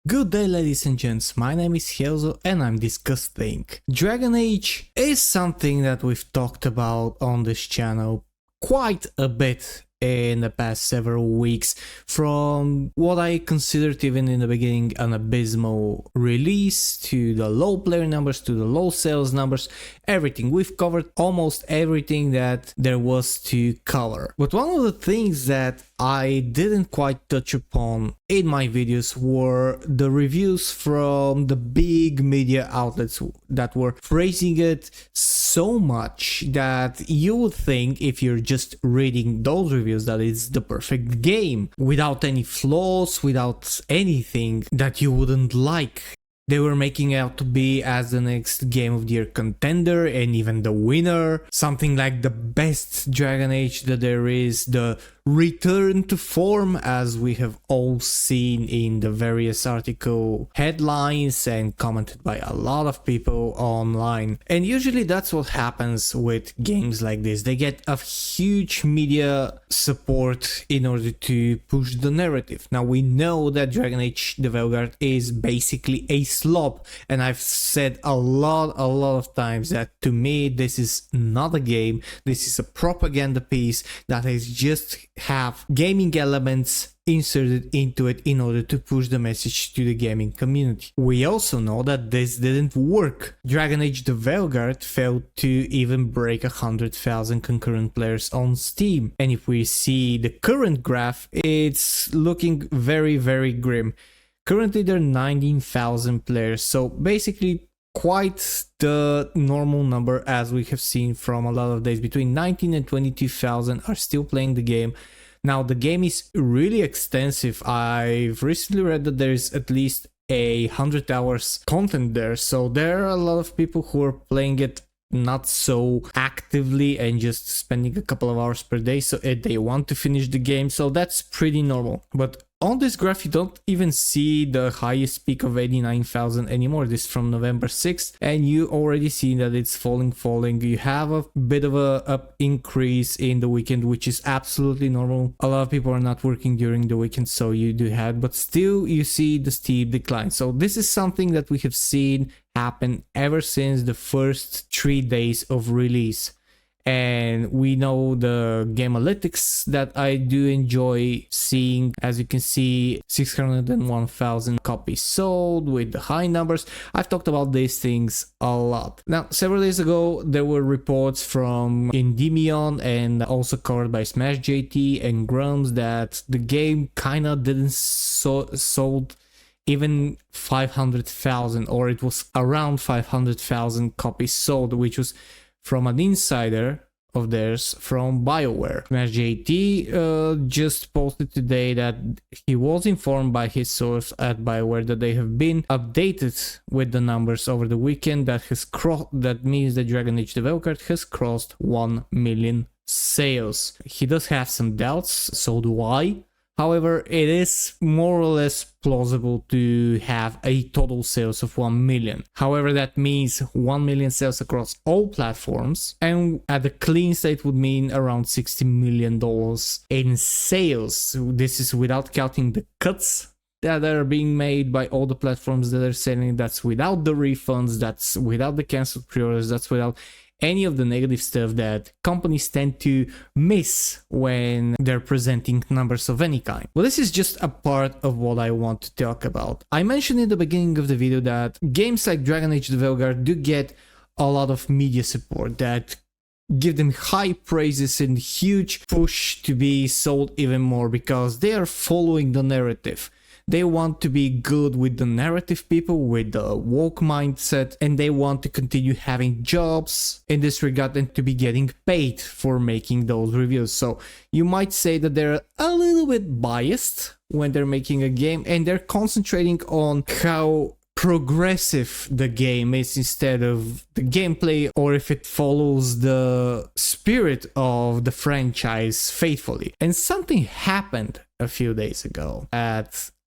Good day, ladies and gents, my name is Hyozo and I'm DiscussThing. Dragon Age is something that we've talked about on this channel quite a bit in the past several weeks, from what I considered even in the beginning an abysmal release to the low player numbers to the low sales numbers. Everything. We've covered almost everything that there was to cover. But one of the things that I didn't quite touch upon in my videos were the reviews from the big media outlets that were praising it so much that you would think, if you're just reading those reviews, that it's the perfect game without any flaws, without anything that you wouldn't like. They were making out to be as the next Game of the Year contender and even the winner, something like the best Dragon Age that there is, the return to form, as we have all seen in the various article headlines and commented by a lot of people online. And usually that's what happens with games like this. They get a huge media support in order to push the narrative. Now we know that Dragon Age the Veilguard is basically a slop, and I've said a lot of times that to me this is not a game, this is a propaganda piece that is just have gaming elements inserted into it in order to push the message to the gaming community. We also know that this didn't work. Dragon Age the Veilguard failed to even break 100,000 concurrent players on Steam. And if we see the current graph, it's looking very grim. Currently there are 19,000 players, so basically quite the normal number as we have seen from a lot of days. Between 19 and 22,000 are still playing the game. Now the game is really extensive. I've recently read that there is at least 100 hours content there, so there are a lot of people who are playing it not so actively and just spending a couple of hours per day, so they want to finish the game, so that's pretty normal. But on this graph you don't even see the highest peak of 89,000 anymore. This is from November 6th, and you already see that it's falling. You have a bit of a up increase in the weekend, which is absolutely normal. A lot of people are not working during the weekend, so you do have, but still you see the steep decline. So this is something that we have seen happen ever since the first 3 days of release. And we know the game analytics that I do enjoy seeing. As you can see, 601,000 copies sold with the high numbers. I've talked about these things a lot. Now, several days ago, there were reports from Endymion and also covered by Smash JT and Grums that the game kinda didn't sold even 500,000, or it was around 500,000 copies sold, which was from an insider of theirs from bioware. Smash JT just posted today that he was informed by his source at bioware that they have been updated with the numbers over the weekend. That means that Dragon Age the Veilguard has crossed 1 million sales. He does have some doubts, so do I. However, it is more or less plausible to have a total sales of 1 million. However, that means 1 million sales across all platforms, and at the clean state would mean around $60 million in sales. This is without counting the cuts that are being made by all the platforms that are selling. That's without the refunds, that's without the cancelled pre-orders, that's without any of the negative stuff that companies tend to miss when they're presenting numbers of any kind. Well, this is just a part of what I want to talk about. I mentioned in the beginning of the video that games like Dragon Age the Veilguard do get a lot of media support that give them high praises and huge push to be sold even more because they are following the narrative. They want to be good with the narrative people, with the woke mindset, and they want to continue having jobs in this regard and to be getting paid for making those reviews. So you might say that they're a little bit biased when they're making a game, and they're concentrating on how progressive the game is instead of the gameplay, or if it follows the spirit of the franchise faithfully. And something happened a few days ago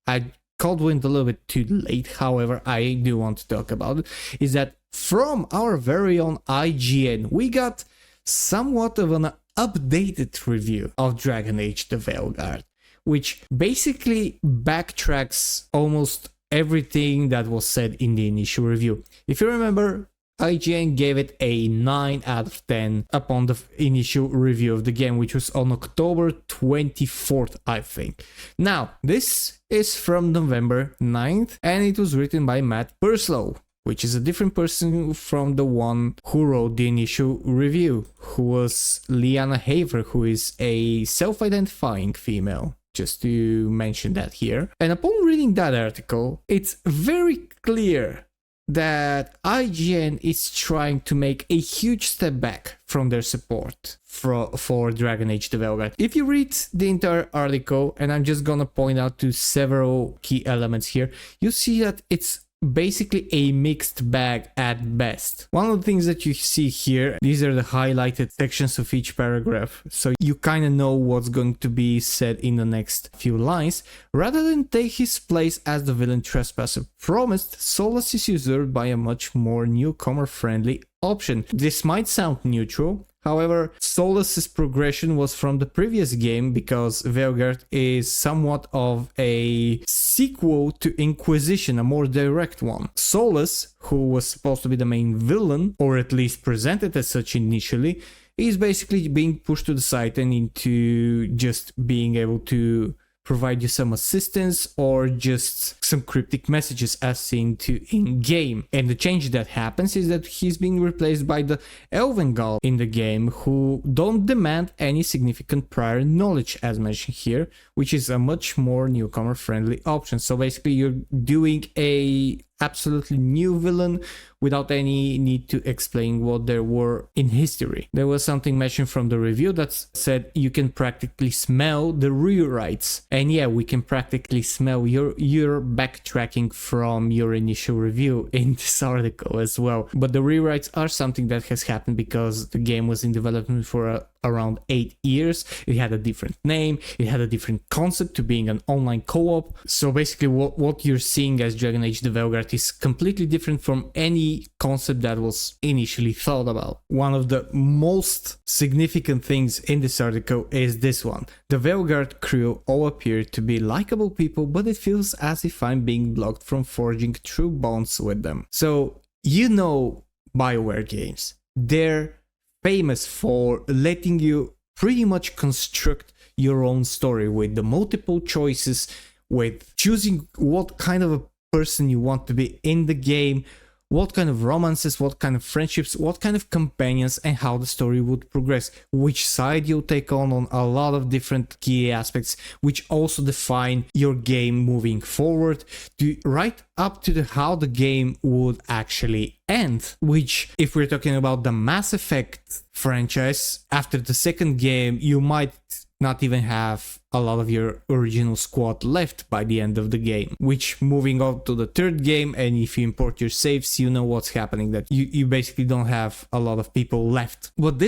I called it a little bit too late, however, I do want to talk about it, is that from our very own IGN, we got somewhat of an updated review of Dragon Age the Veilguard, which basically backtracks almost everything that was said in the initial review. If you remember, IGN gave it a 9 out of 10 upon the initial review of the game, which was on October 24th, I think. Now, this is from November 9th, and it was written by Matt Purslow, which is a different person from the one who wrote the initial review, who was Liana Haver, who is a self-identifying female. Just to mention that here. And upon reading that article, it's very clear that IGN is trying to make a huge step back from their support for Dragon Age the Veilguard. If you read the entire article, and I'm just gonna point out to several key elements here, you see that it's basically a mixed bag at best. One of the things that you see here, these are the highlighted sections of each paragraph, so you kind of know what's going to be said in the next few lines. Rather than take his place as the villain trespasser promised, Solus is usurped by a much more newcomer-friendly option. This might sound neutral. However, Solus's progression was from the previous game because Veilguard is somewhat of a sequel to Inquisition, a more direct one. Solus, who was supposed to be the main villain, or at least presented as such initially, is basically being pushed to the side and into just being able to provide you some assistance or just some cryptic messages as seen to in-game. And the change that happens is that he's being replaced by the Veilguard in the game, who don't demand any significant prior knowledge as mentioned here, which is a much more newcomer friendly option. So basically you're doing a absolutely new villain without any need to explain what there were in history. There was something mentioned from the review that said you can practically smell the rewrites. And yeah, we can practically smell your backtracking from your initial review in this article as well. But the rewrites are something that has happened because the game was in development for around 8 years. It had a different name, it had a different concept to being an online co-op. So basically what you're seeing as Dragon Age the Veilguard is completely different from any concept that was initially thought about. One of the most significant things in this article is this one. The Veilguard crew all appear to be likable people, but it feels as if I'm being blocked from forging true bonds with them. So, you know bioware games. They're famous for letting you pretty much construct your own story with the multiple choices, with choosing what kind of a person you want to be in the game, what kind of romances, what kind of friendships, what kind of companions, and how the story would progress, which side you'll take on a lot of different key aspects, which also define your game moving forward, to right up to how the game would actually end, which, if we're talking about the Mass Effect franchise, after the second game you might not even have a lot of your original squad left by the end of the game, which moving on to the third game, and if you import your saves, you know what's happening, that you basically don't have a lot of people left. But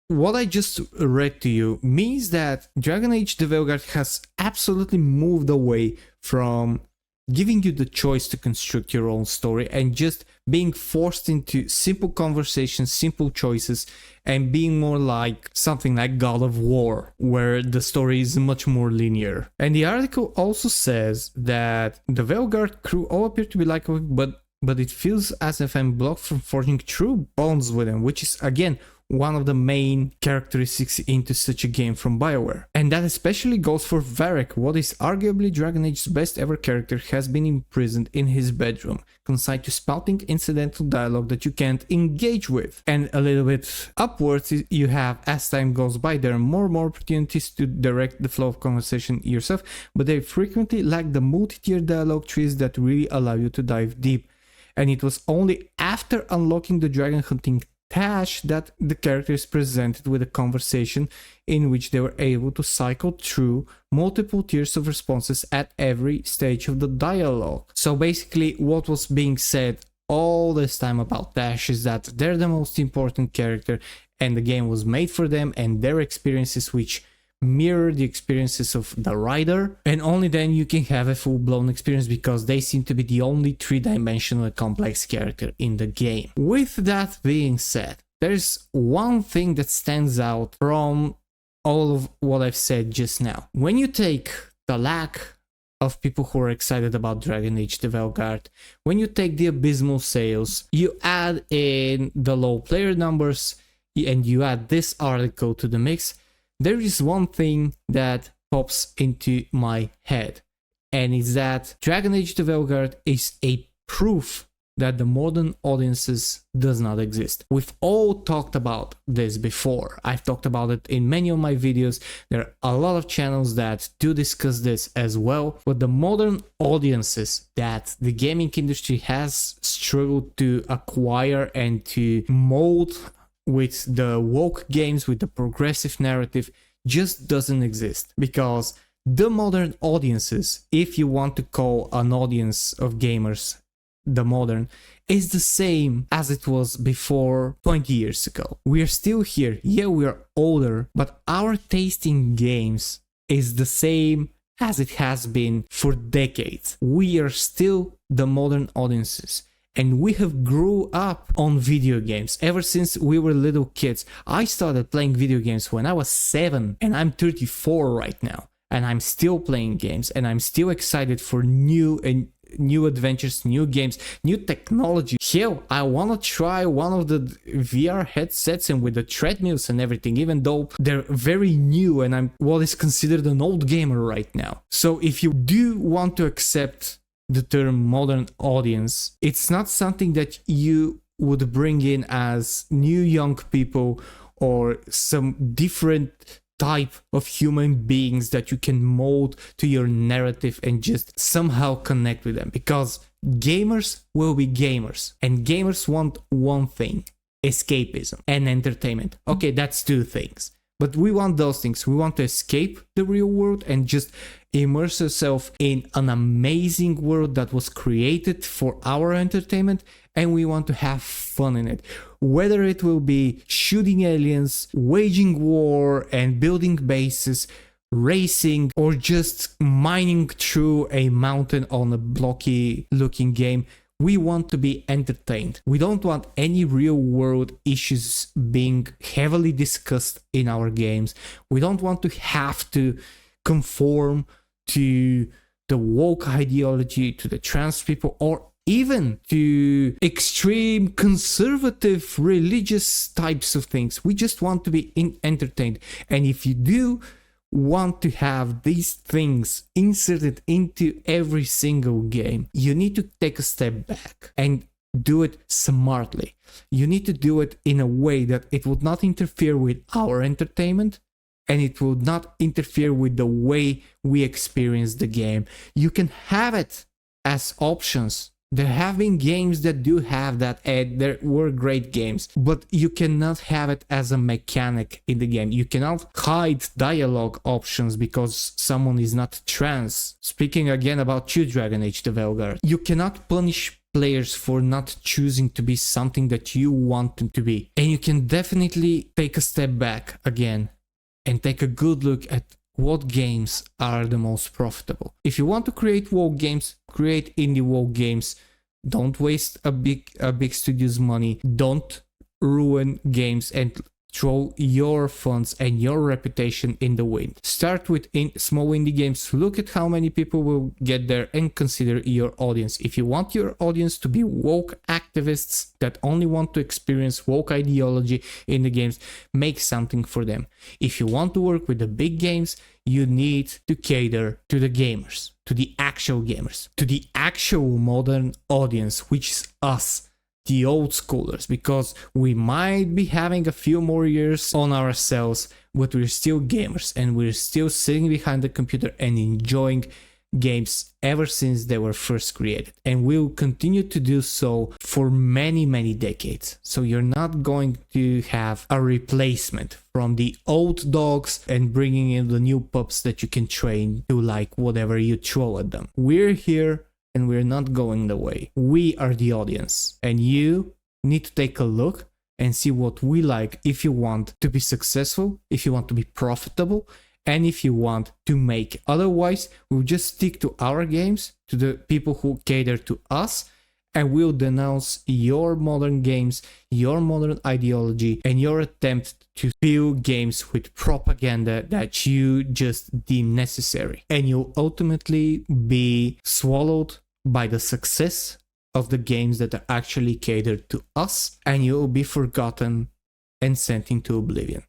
what I just read to you means that Dragon Age the Veilguard has absolutely moved away from giving you the choice to construct your own story and just being forced into simple conversations, simple choices, and being more like something like God of War, where the story is much more linear. And the article also says that the Veilguard crew all appear to be likable, but it feels as if I'm blocked from forging true bonds with them, which is again one of the main characteristics into such a game from BioWare. And that especially goes for Varric. What is arguably Dragon Age's best ever character has been imprisoned in his bedroom, consigned to spouting incidental dialogue that you can't engage with. And a little bit upwards, you have, as time goes by, there are more and more opportunities to direct the flow of conversation yourself, but they frequently lack the multi-tier dialogue trees that really allow you to dive deep. And it was only after unlocking the dragon hunting Tash that the character is presented with a conversation in which they were able to cycle through multiple tiers of responses at every stage of the dialogue. So basically what was being said all this time about Tash is that they're the most important character and the game was made for them and their experiences which mirror the experiences of the rider, and only then you can have a full-blown experience because they seem to be the only three-dimensional complex character in the game. With that being said, there's one thing that stands out from all of what I've said just now. When you take the lack of people who are excited about Dragon Age the Veilguard. When you take the abysmal sales, you add in the low player numbers, and you add this article to the mix, there is one thing that pops into my head, and it's that Dragon Age the Veilguard is a proof that the modern audiences does not exist. We've all talked about this before. I've talked about it in many of my videos. There are a lot of channels that do discuss this as well, but the modern audiences that the gaming industry has struggled to acquire and to mold with the woke games, with the progressive narrative, just doesn't exist. Because the modern audiences, if you want to call an audience of gamers the modern, is the same as it was before 20 years ago. We are still here. Yeah, we are older, but our taste in games is the same as it has been for decades. We are still the modern audiences, and we have grew up on video games ever since we were little kids. I started playing video games when I was 7, and I'm 34 right now, and I'm still playing games, and I'm still excited for new adventures, new games, new technology. Hell, I want to try one of the VR headsets and with the treadmills and everything, even though they're very new and I'm what is considered an old gamer right now. So if you do want to accept the term modern audience, it's not something that you would bring in as new young people or some different type of human beings that you can mold to your narrative and just somehow connect with them, because gamers will be gamers, and gamers want one thing: escapism and entertainment. Okay, that's two things, but we want those things. We want to escape the real world and just immerse ourselves in an amazing world that was created for our entertainment, and we want to have fun in it. Whether it will be shooting aliens, waging war and building bases, racing, or just mining through a mountain on a blocky looking game, we want to be entertained. We don't want any real world issues being heavily discussed in our games. We don't want to have to conform to the woke ideology, to the trans people, or even to extreme conservative religious types of things. We just want to be entertained. And if you do want to have these things inserted into every single game, you need to take a step back and do it smartly. You need to do it in a way that it would not interfere with our entertainment, and it will not interfere with the way we experience the game. You can have it as options. There have been games that do have that, and there were great games, but you cannot have it as a mechanic in the game. You cannot hide dialogue options because someone is not trans. Speaking again about you, Dragon Age the Veilguard, you cannot punish players for not choosing to be something that you want them to be. And you can definitely take a step back again and take a good look at what games are the most profitable. If you want to create woke games, create indie woke games. Don't waste a big studio's money. Don't ruin games and throw your funds and your reputation in the wind. Start with small indie games. Look at how many people will get there and consider your audience. If you want your audience to be woke activists that only want to experience woke ideology in the games, make something for them. If you want to work with the big games, you need to cater to the gamers, to the actual gamers, to the actual modern audience, which is us, the old schoolers, because we might be having a few more years on ourselves, but we're still gamers and we're still sitting behind the computer and enjoying games ever since they were first created, and we'll continue to do so for many decades. So you're not going to have a replacement from the old dogs and bringing in the new pups that you can train to like whatever you throw at them. We're here and we're not going away. We are the audience, and you need to take a look and see what we like if you want to be successful, if you want to be profitable, and if you want to make. Otherwise, we'll just stick to our games, to the people who cater to us, and will denounce your modern games, your modern ideology, and your attempt to fill games with propaganda that you just deem necessary. And you'll ultimately be swallowed by the success of the games that are actually catered to us, and you'll be forgotten and sent into oblivion.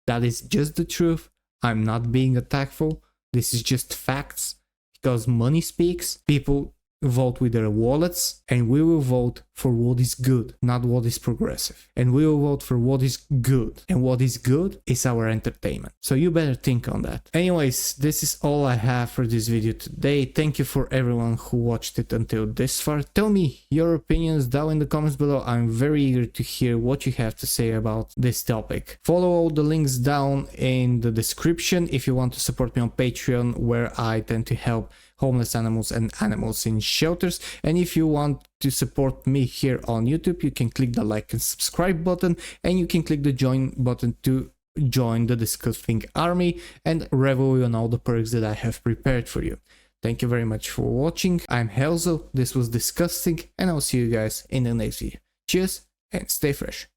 That is just the truth. I'm not being attackful. This is just facts, because money speaks. People vote with their wallets, and we will vote for what is good, not what is progressive. And we will vote for what is good, and what is good is our entertainment. So you better think on that. Anyways, this is all I have for this video today. Thank you for everyone who watched it until this far. Tell me your opinions down in the comments below. I'm very eager to hear what you have to say about this topic. Follow all the links down in the description if you want to support me on Patreon, where I tend to help homeless animals and animals in shelters. And if you want to support me here on YouTube, you can click the like and subscribe button, and you can click the join button to join the DiscussThing army and revel on all the perks that I have prepared for you. Thank you very much for watching. I'm Helzo, this was DiscussThing, and I'll see you guys in the next video. Cheers and stay fresh.